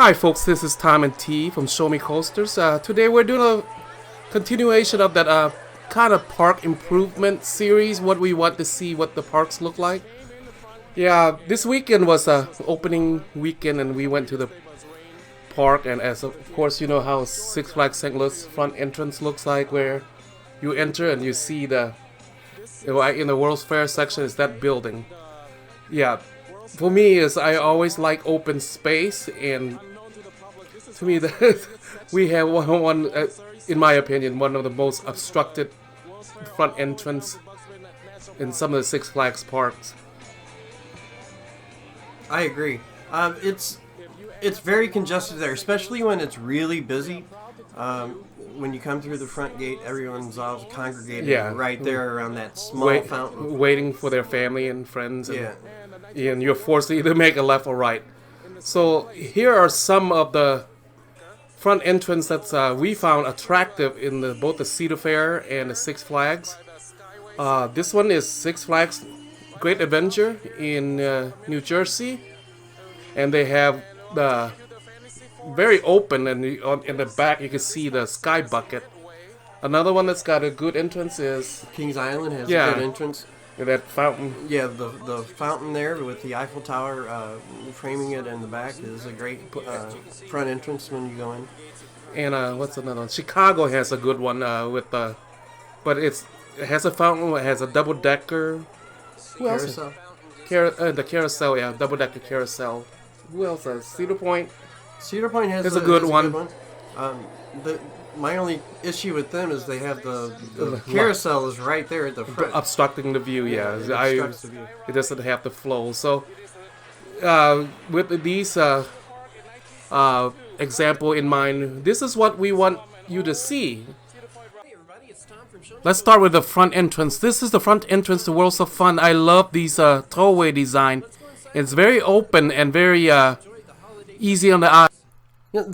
Hi folks, this is Tom and T from Show Me Coasters. Today we're doing a continuation of that kind of park improvement series, what we want to see what the parks look like. Yeah, this weekend was opening weekend and we went to the park, and as of course you know how Six Flags St. Louis front entrance looks like, where you enter and you see the in the World's Fair section is that building. Yeah, for me is I always like open space, and to me we have one in my opinion, one of the most obstructed front entrance in some of the Six Flags parks. I agree. It's very congested there, especially when it's really busy. When you come through the front gate, everyone's all congregated right there around that small fountain, waiting for their family and friends. And you're forced to either make a left or right. So here are some of the front entrance that we found attractive in both the Cedar Fair and the Six Flags. This one is Six Flags Great Adventure in New Jersey, and they have the very open, and in the back you can see the sky bucket. Another one that's got a good entrance is Kings Island has a good entrance. That fountain. Yeah, the fountain there with the Eiffel Tower framing it in the back is a great front entrance when you go in. And what's another one? Chicago has a good one but it has a fountain. It has a double decker. Who else? Carousel. The carousel, yeah, double decker carousel. Who else? Cedar Point. Cedar Point has a good one. My only issue with them is they have the carousel is right there at the front, obstructing the view. It doesn't have the flow. So with these example in mind, this is what we want you to see. Let's start with the front entrance. This is the front entrance to Worlds of Fun. I love these throwaway design. It's very open and very easy on the eye.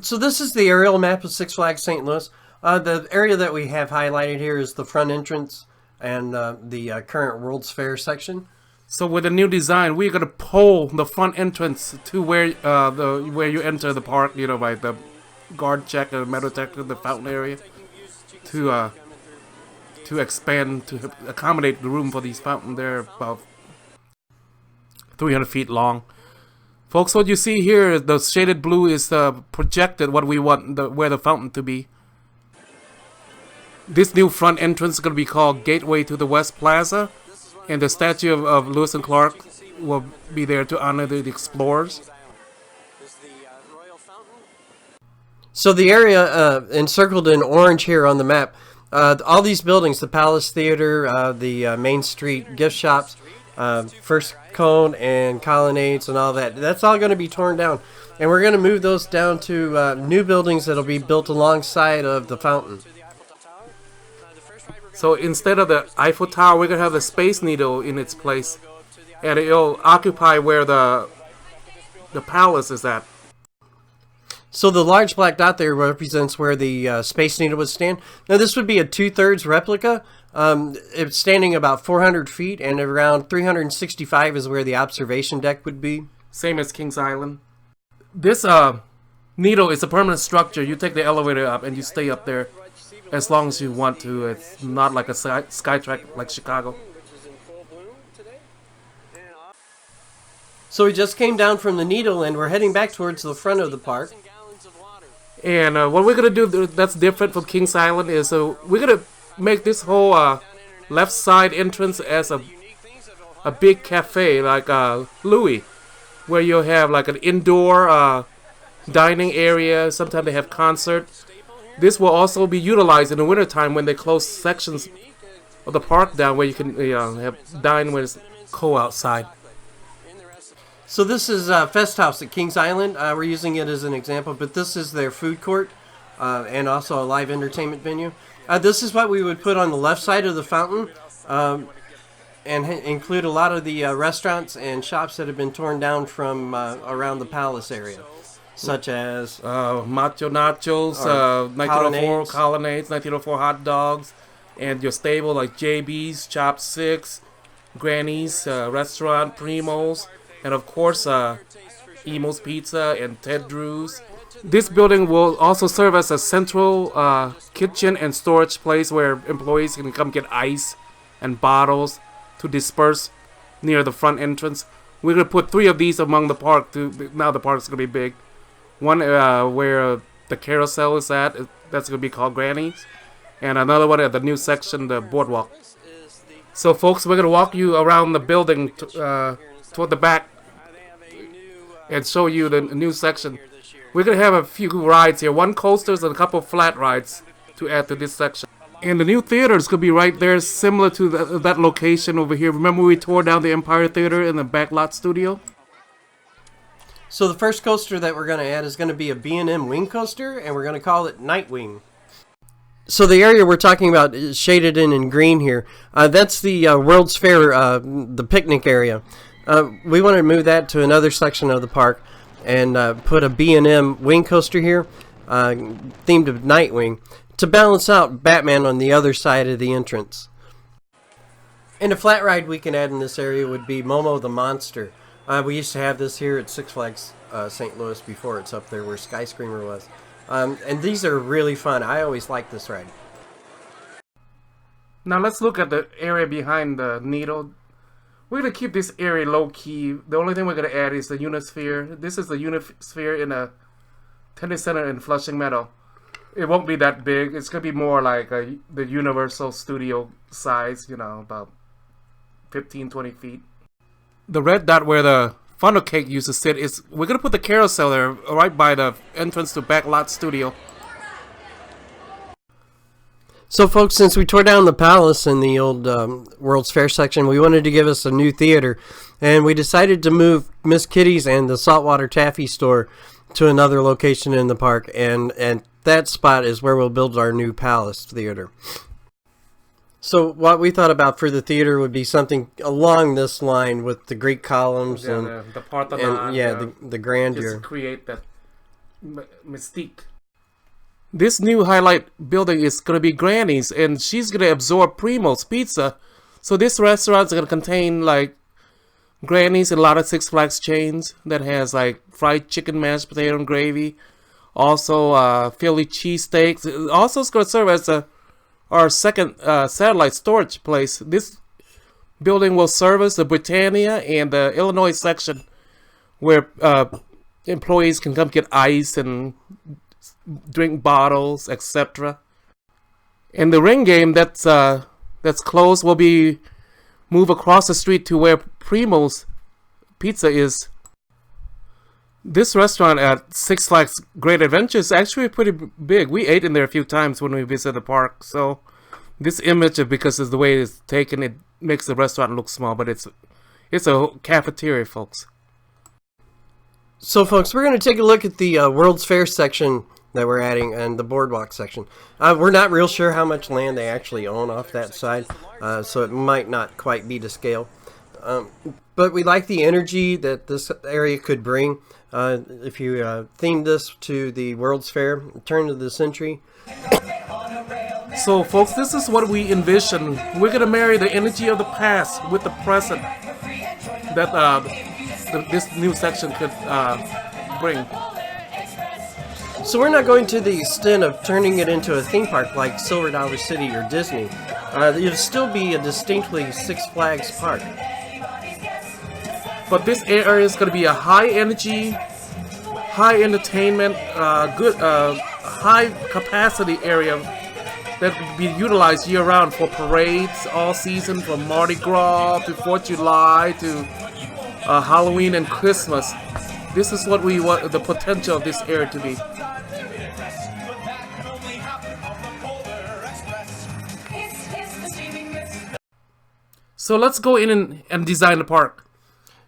So this is the aerial map of Six Flags St. Louis. The area that we have highlighted here is the front entrance and the current World's Fair section. So with the new design, we're gonna pull the front entrance to where you enter the park. You know, by the guard check, the metal detector, the fountain area, to expand to accommodate the room for these fountains. They're about 300 feet long. Folks, what you see here, the shaded blue is projected what we want where the fountain to be. This new front entrance is going to be called Gateway to the West Plaza, and the statue of Lewis and Clark will be there to honor the explorers. So the area encircled in orange here on the map, all these buildings, the Palace Theater, the Main Street gift shops, First Cone and Colonnades and all that, that's all going to be torn down, and we're going to move those down to new buildings that'll be built alongside of the fountain. So instead of the Eiffel Tower, we're going to have the Space Needle in its place, and it'll occupy where the palace is at. So the large black dot there represents where the Space Needle would stand. Now this would be a 2/3 replica. It's standing about 400 feet, and around 365 is where the observation deck would be. Same as Kings Island. This needle is a permanent structure. You take the elevator up and you stay up there as long as you want to. It's not like a Skytrack like Chicago. So we just came down from the Needle and we're heading back towards the front of the park. And what we're going to do that's different from Kings Island is we're going to make this whole left side entrance as a big cafe like Louis, where you'll have like an indoor dining area. Sometimes they have concerts. This will also be utilized in the wintertime when they close sections of the park down, where you can have dine when it's cold outside. So this is Fest House at Kings Island. We're using it as an example, but this is their food court and also a live entertainment venue. This is what we would put on the left side of the fountain and include a lot of the restaurants and shops that have been torn down from around the palace area, such as Macho Nachos, 1904 Colonnades, 1904 hot dogs, and your stable like JB's, Chopsticks, Granny's Restaurant, Primo's, and of course Emo's Pizza and Ted Drew's. This building will also serve as a central kitchen and storage place where employees can come get ice and bottles to disperse near the front entrance. We're gonna put 3 of these among the park. Now the park's gonna be big. One where the carousel is at. That's gonna be called Granny's, and another one at the new section, the Boardwalk. So, folks, we're gonna walk you around the building toward the back and show you the new section. We're gonna have a few rides here, 1 coasters and a couple of flat rides to add to this section. And the new theater is gonna be right there, similar to that location over here. Remember we tore down the Empire Theater in the backlot studio? So the first coaster that we're going to add is going to be a B&M wing coaster, and we're going to call it Nightwing. So the area we're talking about is shaded in green here. That's the World's Fair, the picnic area. We want to move that to another section of the park and put a B&M wing coaster here, themed of Nightwing, to balance out Batman on the other side of the entrance. And a flat ride we can add in this area would be Momo the Monster. We used to have this here at Six Flags St. Louis before it's up there where Skyscreamer was. And these are really fun. I always like this ride. Now let's look at the area behind the Needle. We're going to keep this area low-key. The only thing we're going to add is the Unisphere. This is the Unisphere in a tennis center in Flushing Meadow. It won't be that big. It's going to be more like the Universal Studio size, you know, about 15-20 feet. The red dot where the funnel cake used to sit is, we're going to put the carousel there right by the entrance to Backlot Studio. So folks, since we tore down the palace in the old World's Fair section, we wanted to give us a new theater, and we decided to move Miss Kitty's and the Saltwater Taffy store to another location in the park, and that spot is where we'll build our new palace theater. So what we thought about for the theater would be something along this line with the Greek columns and the Parthenon, and the grandeur. Just to create that mystique. This new highlight building is going to be Granny's, and she's going to absorb Primo's Pizza. So this restaurant is going to contain like Granny's and a lot of Six Flags chains that has like fried chicken, mashed potato and gravy. Also Philly cheesesteaks. Also it's going to serve as our second satellite storage place. This building will service the Britannia and the Illinois section where employees can come get ice and drink bottles, etc. And the ring game that's closed will be moved across the street to where Primo's Pizza is. This restaurant at Six Flags Great Adventure is actually pretty big. We ate in there a few times when we visited the park. So this image, because of the way it's taken, it makes the restaurant look small, but it's a cafeteria, folks. So folks, we're going to take a look at the World's Fair section that we're adding and the Boardwalk section. We're not real sure how much land they actually own off that side, so it might not quite be to scale. But we like the energy that this area could bring. If you theme this to the World's Fair, turn of the century. So folks, this is what we envision. We're going to marry the energy of the past with the present that this new section could bring. So we're not going to the extent of turning it into a theme park like Silver Dollar City or Disney. It'll still be a distinctly Six Flags park. But this area is going to be a high energy, high entertainment, good, high capacity area that will be utilized year round for parades all season, from Mardi Gras to 4th of July to Halloween and Christmas. This is what we want the potential of this area to be. So let's go in and design the park.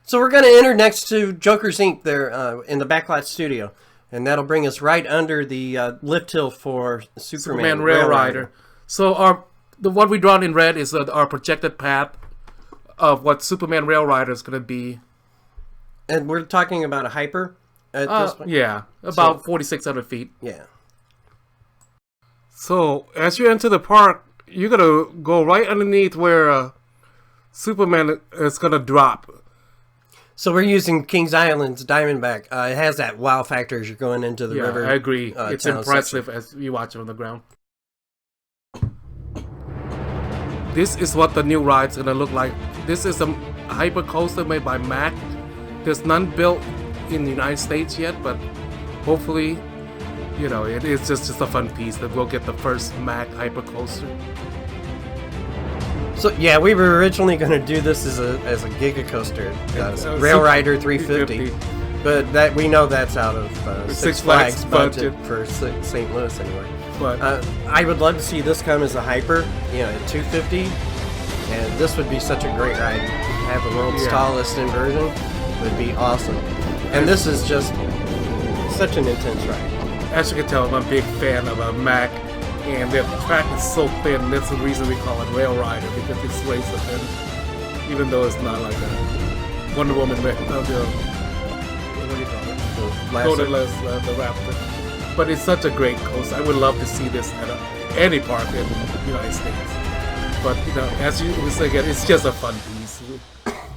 So we're going to enter next to Joker's Inc. there in the Backlot Studio. And that'll bring us right under the lift hill for Superman Rail Rider. So what we drawn in red is our projected path of what Superman Rail Rider is going to be. And we're talking about a hyper at this point? Yeah, about 4,600 feet. Yeah. So as you enter the park, you're going to go right underneath where Superman is going to drop. So we're using Kings Island's Diamondback. It has that wow factor as you're going into the Yeah, river. I agree. It's impressive section. as you watch it on the ground. This is what the new ride's gonna look like. This is a hyper coaster made by Mack. There's none built in the United States yet, but hopefully, you know, it is just a fun piece that we'll get the first Mack hyper coaster. So yeah, we were originally going to do this as a Giga Coaster, Rail Rider 350, but that we know that's out of Six Flags budget for St. Louis anyway. But I would love to see this come as a hyper, you know, at 250, and this would be such a great ride. Have the world's tallest inversion would be awesome, and this is just such an intense ride. as you can tell, I'm a big fan of Mack. And the track is so thin, that's the reason we call it Rail Rider, because it's razor thin. Even though it's not like a Wonder Woman, what do you call it? The Raptor. But it's such a great coaster. I would love to see this at any park in the United States. But, you know, as you say again, it's just a fun piece,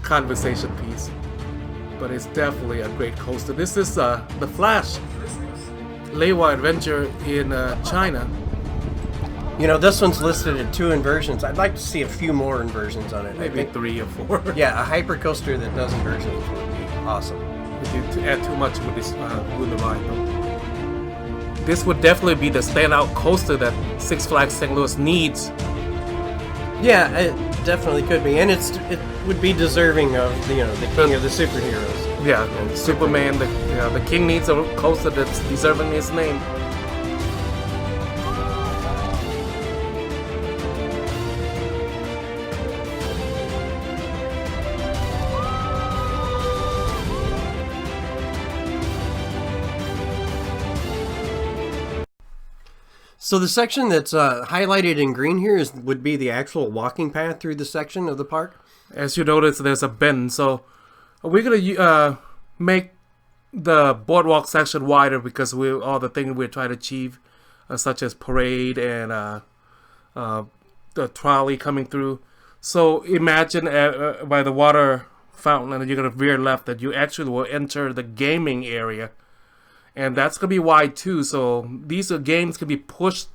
conversation piece. But it's definitely a great coaster. This is the Flash Leiwa Adventure in China. You know, this one's listed at 2 inversions. I'd like to see a few more inversions on it. Maybe 3 or 4. Yeah, a hyper coaster that does inversions would be awesome. To add too much with this with the ride, though. This would definitely be the standout coaster that Six Flags St. Louis needs. Yeah, it definitely could be, and it would be deserving of the king of the superheroes. Yeah, and Superman. The king needs a coaster that's deserving his name. So the section that's highlighted in green here would be the actual walking path through the section of the park. As you notice, there's a bend, so we're gonna make the boardwalk section wider because all the things we're trying to achieve, such as parade and the trolley coming through. So imagine by the water fountain, and you're gonna veer left, that you actually will enter the gaming area. And that's gonna be wide too, so these games can be pushed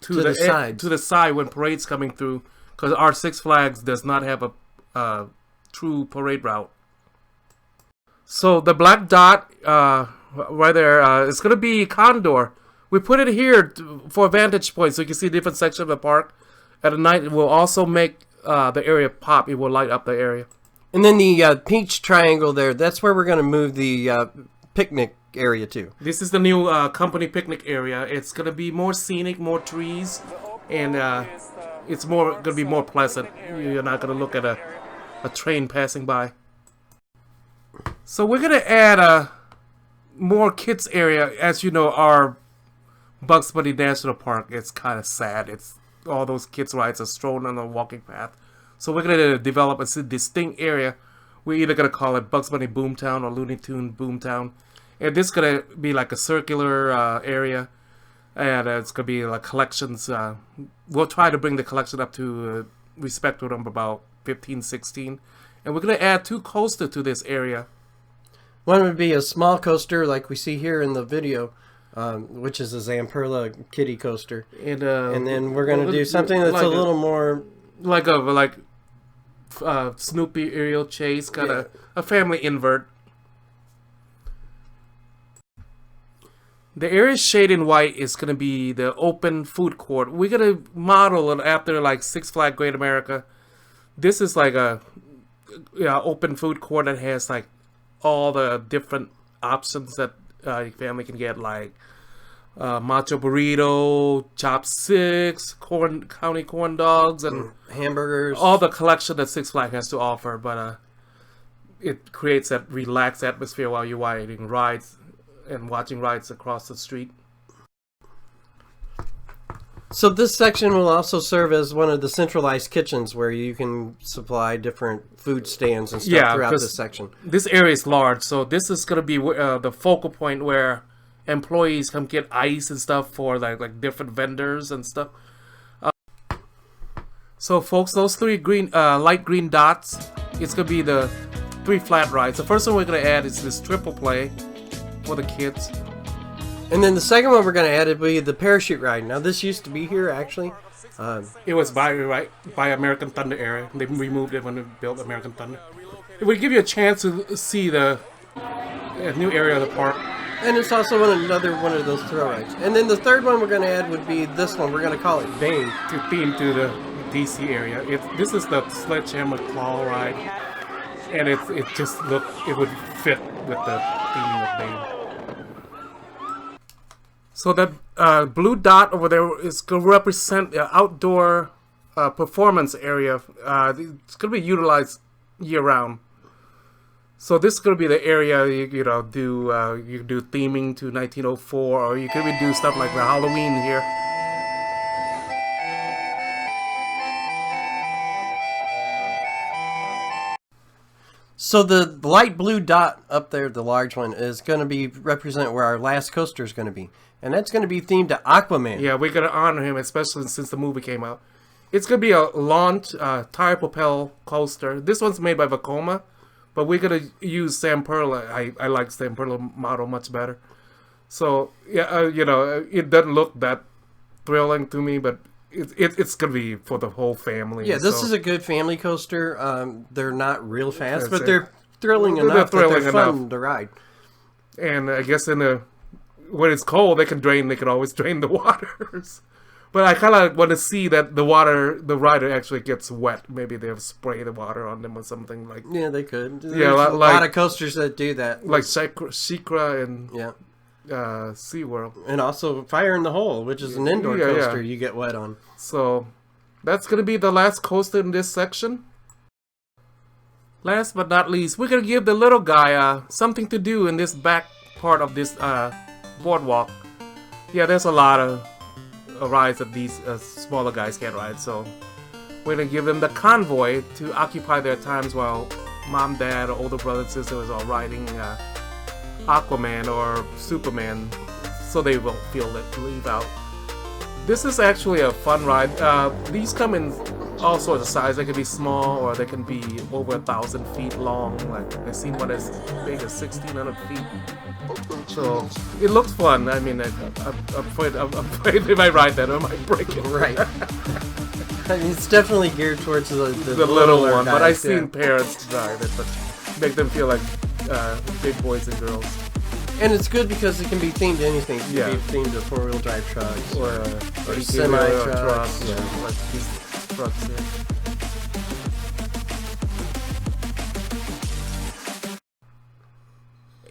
to the side when parade's coming through, because our Six Flags does not have a true parade route. So the black dot right there, it's gonna be Condor. We put it here for a vantage point, so you can see different sections of the park. At night, it will also make the area pop. It will light up the area. And then the peach triangle there, that's where we're gonna move the picnic area too. This is the new company picnic area. It's gonna be more scenic, more trees, and it's gonna be more pleasant. You're not gonna look at a train passing by. So we're gonna add a more kids area. As you know, our Bugs Bunny National Park, it's kind of sad. It's all those kids rides are strolling on the walking path. So we're gonna develop a distinct area. We're either gonna call it Bugs Bunny Boomtown or Looney Tune Boomtown. And this is going to be like a circular area, and it's going to be like collections. We'll try to bring the collection up to respectful number about 15, 16. And we're going to add 2 coasters to this area. One would be a small coaster like we see here in the video, which is a Zamperla kiddie coaster. And then we're going to do something that's like a little more... Like Snoopy aerial chase, kind of a family invert. The area shaded in white is going to be the open food court. We're going to model it after like Six Flags Great America. This is like a open food court that has like all the different options that your family can get, like macho burrito, chopsticks, county corn dogs, and hamburgers. All the collection that Six Flags has to offer. But it creates that relaxed atmosphere while you're riding rides and watching rides across the street. So this section will also serve as one of the centralized kitchens where you can supply different food stands and stuff throughout this section. This area is large, so this is going to be the focal point where employees come get ice and stuff for like different vendors and stuff. So folks, those 3 green light green dots, it's going to be the 3 flat rides. The first one we're going to add is this triple play for the kids. And then the second one we're going to add would be the parachute ride. Now, this used to be here, actually. It was by American Thunder area. They removed it when they built American Thunder. It would give you a chance to see the new area of the park. And it's also another one of those thrill rides. And then the third one we're going to add would be this one. We're going to call it Bane. To theme to the DC area. This is the Sledgehammer Claw ride. And it would fit with the theming of Bane. So that blue dot over there is going to represent the outdoor performance area. It's going to be utilized year-round. So this is going to be the area you can do theming to 1904, or you could do stuff like the Halloween here. So the light blue dot up there, the large one, is going to represent where our last coaster is going to be. And that's going to be themed to Aquaman. Yeah, we're going to honor him, especially since the movie came out. It's going to be a launch tire propel coaster. This one's made by Vekoma, but we're going to use Sam Perla. I like Sam Perla model much better. So, yeah, it doesn't look that thrilling to me, but it's going to be for the whole family. Yeah, this is a good family coaster. They're not real fast, but they're thrilling enough that they're fun to ride. And I guess when it's cold, they can always drain the waters. But I kind of want to see that the rider actually gets wet. Maybe they'll spray the water on them or something like. Yeah, they could. There's a lot of coasters that do that. Like Shikra and yeah. SeaWorld. And also Fire in the Hole, which is an indoor coaster you get wet on. So that's going to be the last coaster in this section. Last but not least, we're going to give the little guy something to do in this back part of this boardwalk. Yeah, there's a lot of rides that these smaller guys can't ride, so we're going to give them the convoy to occupy their times while mom, dad, or older brother and sisters are riding Aquaman or Superman, so they won't feel leave out. This is actually a fun ride. These come in all sorts of sizes. They can be small or they can be over 1,000 feet long. Like I've seen one as big as 1,600 feet. So it looks fun. I mean, I'm afraid if I ride that, I might break it. Right. I mean, it's definitely geared towards the little one. Guys, but I've seen parents drive it, but make them feel like big boys and girls. And it's good because it can be themed to anything. It can be themed to 4-wheel drive trucks or semi trucks. Yeah, like these trucks here.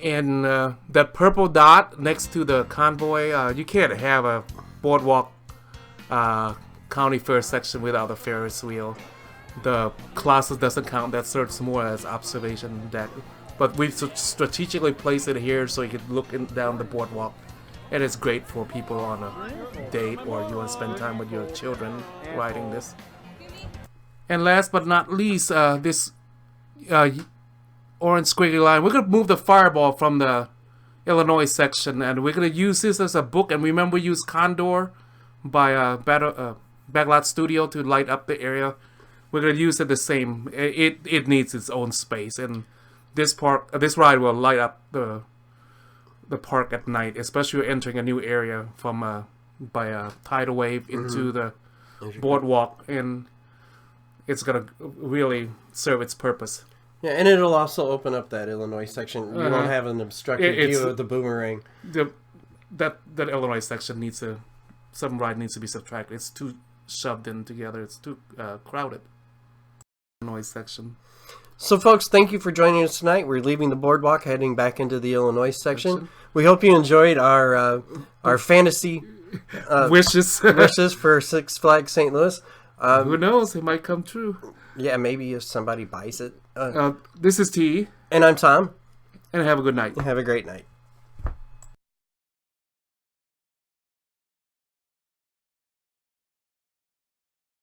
And that purple dot next to the convoy, you can't have a boardwalk county fair section without a Ferris wheel. The Colossus doesn't count. That serves more as observation deck. But we strategically place it here so you can look down the boardwalk. And it's great for people on a date or you want to spend time with your children riding this. And last but not least, this orange squiggly line. We're going to move the fireball from the Illinois section, and we're going to use this as a book. And remember, we use Condor by Backlot Studio to light up the area. We're going to use it the same. It needs its own space, and this ride will light up the park at night, especially entering a new area from by a tidal wave into the boardwalk, and it's going to really serve its purpose. Yeah, and it'll also open up that Illinois section. You won't have an obstructed view of the boomerang. That Illinois section some ride needs to be subtracted. It's too shoved in together. It's too crowded. Illinois section. So, folks, thank you for joining us tonight. We're leaving the boardwalk, heading back into the Illinois section. We hope you enjoyed our fantasy wishes for Six Flags St. Louis. Who knows? It might come true. Yeah, maybe if somebody buys it. This is T. And I'm Tom. And have a good night. Have a great night.